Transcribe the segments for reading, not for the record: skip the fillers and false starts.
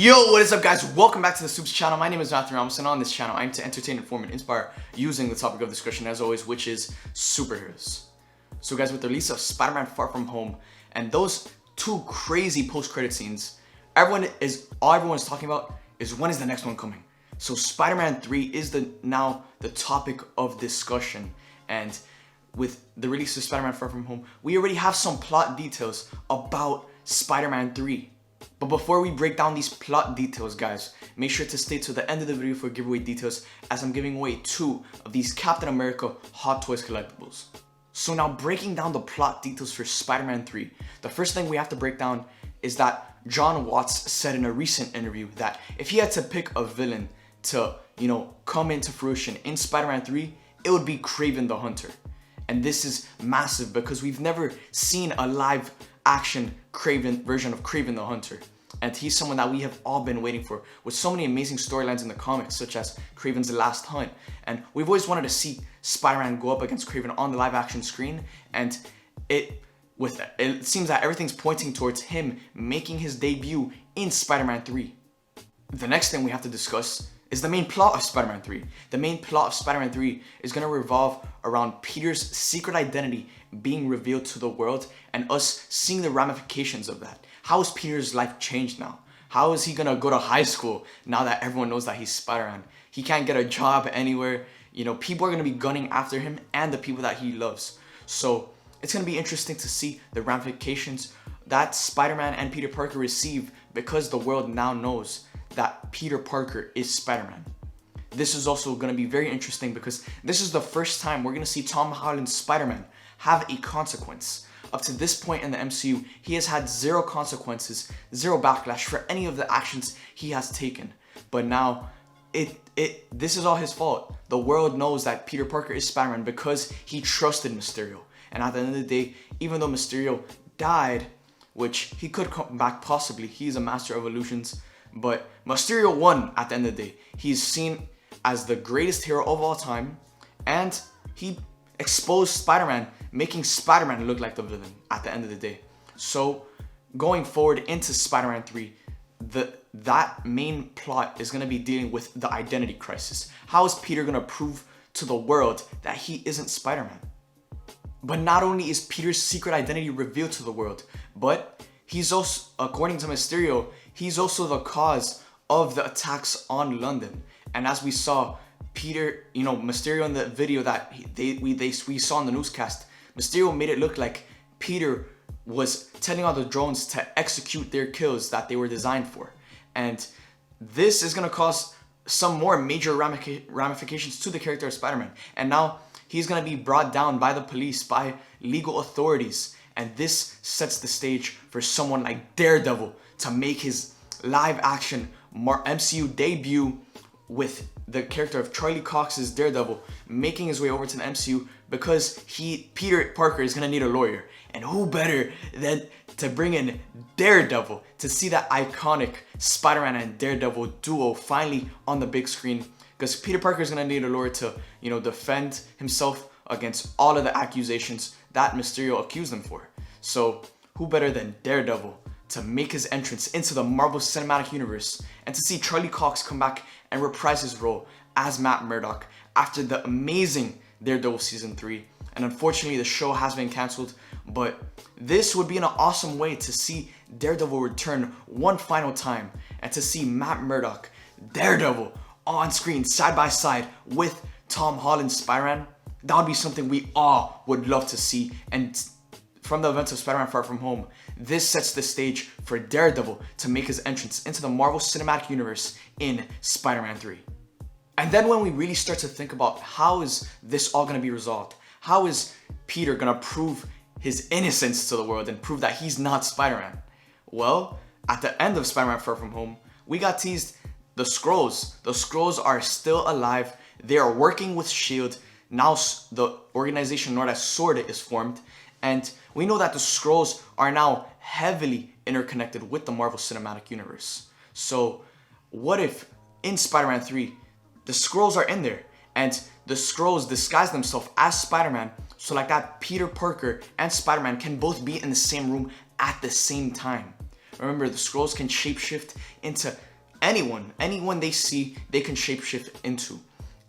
Yo, what is up guys? Welcome back to the SUPES channel. My name is Matthew Ramos, and on this channel I aim to entertain, inform, and inspire using the topic of discussion as always, which is superheroes. So guys, with the release of Spider-Man Far From Home and those two crazy post-credit scenes, all everyone's talking about is when is the next one coming. So Spider-Man 3 is now the topic of discussion, and with the release of Spider-Man Far From Home, we already have some plot details about Spider-Man 3. But before we break down these plot details, guys, make sure to stay to the end of the video for giveaway details, as I'm giving away 2 of these Captain America Hot Toys collectibles. So now, breaking down the plot details for Spider-Man 3, the first thing we have to break down is that John Watts said in a recent interview that if he had to pick a villain to, come into fruition in Spider-Man 3, it would be Kraven the Hunter. And this is massive because we've never seen a live action version of Kraven the Hunter, and he's someone that we have all been waiting for, with so many amazing storylines in the comics, such as Kraven's Last Hunt, and we've always wanted to see Spider-Man go up against Kraven on the live action screen, and it seems that everything's pointing towards him making his debut in Spider-Man 3. The next thing we have to discuss is the main plot of Spider-Man 3. The main plot of Spider-Man 3 is going to revolve around Peter's secret identity being revealed to the world and us seeing the ramifications of that. How is Peter's life changed now? How is he going to go to high school now that everyone knows that he's Spider-Man? He can't get a job anywhere. People are going to be gunning after him and the people that he loves. So it's going to be interesting to see the ramifications that Spider-Man and Peter Parker receive because the world now knows that Peter Parker is Spider-Man. This is also going to be very interesting because this is the first time we're going to see Tom Holland's Spider-Man have a consequence. Up to this point in the MCU, he has had 0 consequences, 0 backlash for any of the actions he has taken. But now, this is all his fault. The world knows that Peter Parker is Spider-Man because he trusted Mysterio. And at the end of the day, even though Mysterio died, which he could come back possibly, he's a master of illusions, but Mysterio won at the end of the day. He's seen as the greatest hero of all time, and he exposed Spider-Man, making Spider-Man look like the villain at the end of the day. So going forward into Spider-Man 3, that main plot is going to be dealing with the identity crisis. How is Peter going to prove to the world that he isn't Spider-Man? But not only is Peter's secret identity revealed to the world, but he's also, according to Mysterio, he's also the cause of the attacks on London. And as we saw, Peter, Mysterio in the video that we saw in the newscast, Mysterio made it look like Peter was telling all the drones to execute their kills that they were designed for. And this is going to cause some more major ramifications to the character of Spider-Man. And now he's going to be brought down by the police, by legal authorities. And this sets the stage for someone like Daredevil to make his live action MCU debut, with the character of Charlie Cox's Daredevil making his way over to the MCU because Peter Parker is going to need a lawyer. And who better than to bring in Daredevil to see that iconic Spider-Man and Daredevil duo finally on the big screen, because Peter Parker is going to need a lawyer to, defend himself against all of the accusations that Mysterio accused him for. So who better than Daredevil to make his entrance into the Marvel Cinematic Universe and to see Charlie Cox come back and reprise his role as Matt Murdock after the amazing Daredevil Season 3. And unfortunately, the show has been cancelled, but this would be an awesome way to see Daredevil return one final time and to see Matt Murdock, Daredevil, on screen side by side with Tom Holland's Spider-Man. That would be something we all would love to see. And from the events of Spider-Man Far From Home, this sets the stage for Daredevil to make his entrance into the Marvel Cinematic Universe in Spider-Man 3. And then when we really start to think about how is this all going to be resolved, how is Peter going to prove his innocence to the world and prove that he's not Spider-Man? Well, at the end of Spider-Man Far From Home, we got teased the Skrulls. The Skrulls are still alive. They are working with S.H.I.E.L.D. Now the organization known as S.W.O.R.D. is formed. And we know that the Skrulls are now heavily interconnected with the Marvel Cinematic Universe. So what if in Spider-Man 3, the Skrulls are in there and the Skrulls disguise themselves as Spider-Man, so like that Peter Parker and Spider-Man can both be in the same room at the same time. Remember, the Skrulls can shapeshift into anyone they see, they can shapeshift into.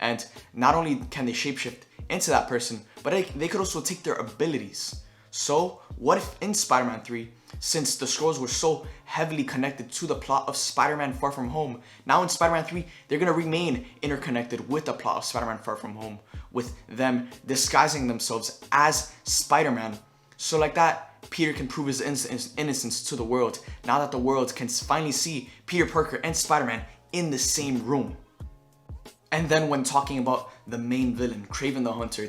And not only can they shapeshift into that person, but they could also take their abilities. So what if in Spider-Man 3, since the scrolls were so heavily connected to the plot of Spider-Man Far From Home, now in Spider-Man 3, they're going to remain interconnected with the plot of Spider-Man Far From Home, with them disguising themselves as Spider-Man. So like that, Peter can prove his innocence to the world, now that the world can finally see Peter Parker and Spider-Man in the same room. And then when talking about the main villain, Kraven the Hunter,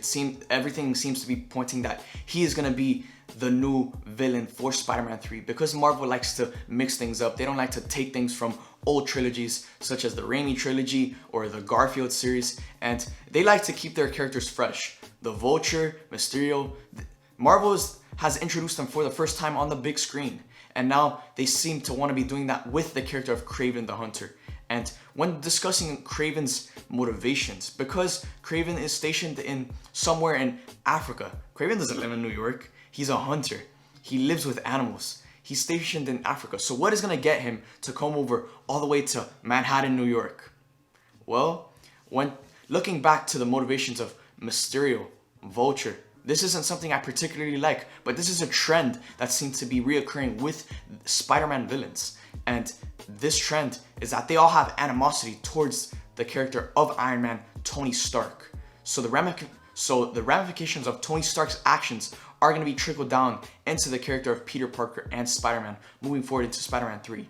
everything seems to be pointing that he is going to be the new villain for Spider-Man 3, because Marvel likes to mix things up. They don't like to take things from old trilogies such as the Raimi trilogy or the Garfield series, and they like to keep their characters fresh. The Vulture, Mysterio, Marvel has introduced them for the first time on the big screen, and now they seem to want to be doing that with the character of Kraven the Hunter. And when discussing Kraven's motivations, because Kraven is stationed somewhere in Africa, Kraven doesn't live in New York. He's a hunter. He lives with animals. He's stationed in Africa. So what is going to get him to come over all the way to Manhattan, New York? Well, when looking back to the motivations of Mysterio, Vulture, this isn't something I particularly like, but this is a trend that seems to be reoccurring with Spider-Man villains. And this trend is that they all have animosity towards the character of Iron Man, Tony Stark. So the ramifications of Tony Stark's actions are going to be trickled down into the character of Peter Parker and Spider-Man moving forward into Spider-Man 3.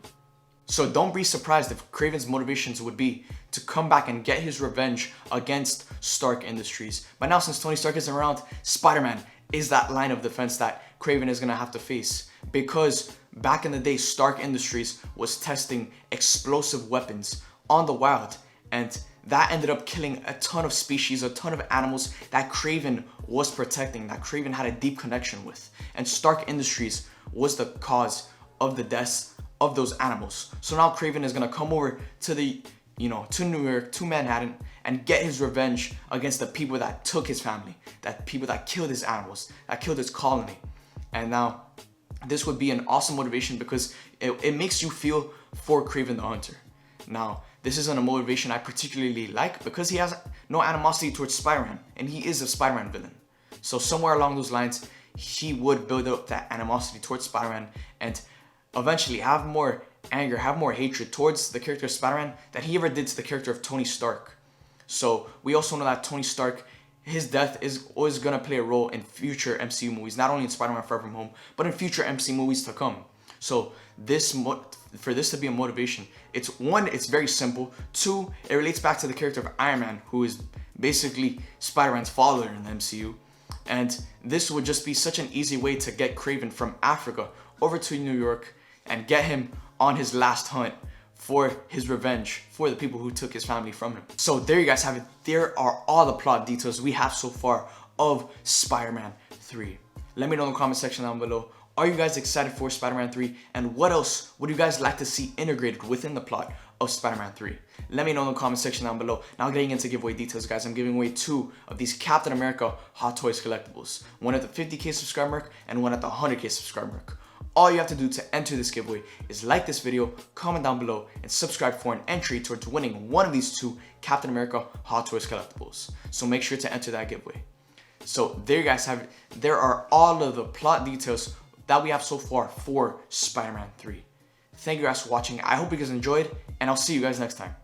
So don't be surprised if Kraven's motivations would be to come back and get his revenge against Stark Industries. But now since Tony Stark isn't around, Spider-Man is that line of defense that Kraven is going to have to face. Because back in the day, Stark Industries was testing explosive weapons on the wild, and that ended up killing a ton of species, a ton of animals that Kraven was protecting, that Kraven had a deep connection with. And Stark Industries was the cause of the deaths of those animals. So now Kraven is gonna come over to to New York, to Manhattan, and get his revenge against the people that took his family, that people that killed his animals, that killed his colony. And now this would be an awesome motivation because it makes you feel for Kraven the Hunter. Now, this isn't a motivation I particularly like because he has no animosity towards Spider-Man, and he is a Spider-Man villain. So somewhere along those lines, he would build up that animosity towards Spider-Man and eventually have more anger, have more hatred towards the character of Spider-Man than he ever did to the character of Tony Stark. So we also know that Tony Stark, his death is always going to play a role in future MCU movies, not only in Spider-Man Far From Home, but in future MCU movies to come. So for this to be a motivation, it's very simple. Two, it relates back to the character of Iron Man, who is basically Spider-Man's father in the MCU. And this would just be such an easy way to get Kraven from Africa over to New York and get him on his last hunt for his revenge for the people who took his family from him. So there you guys have it. There are all the plot details we have so far of Spider-Man 3. Let me know in the comment section down below. Are you guys excited for Spider-Man 3? And what else would you guys like to see integrated within the plot of Spider-Man 3? Let me know in the comment section down below. Now getting into giveaway details, guys. I'm giving away 2 of these Captain America Hot Toys collectibles. One at the 50k subscriber mark and one at the 100k subscriber mark. All you have to do to enter this giveaway is like this video, comment down below, and subscribe for an entry towards winning one of these 2 Captain America Hot Toys collectibles. So make sure to enter that giveaway. So there you guys have it. There are all of the plot details that we have so far for Spider-Man 3. Thank you guys for watching. I hope you guys enjoyed, and I'll see you guys next time.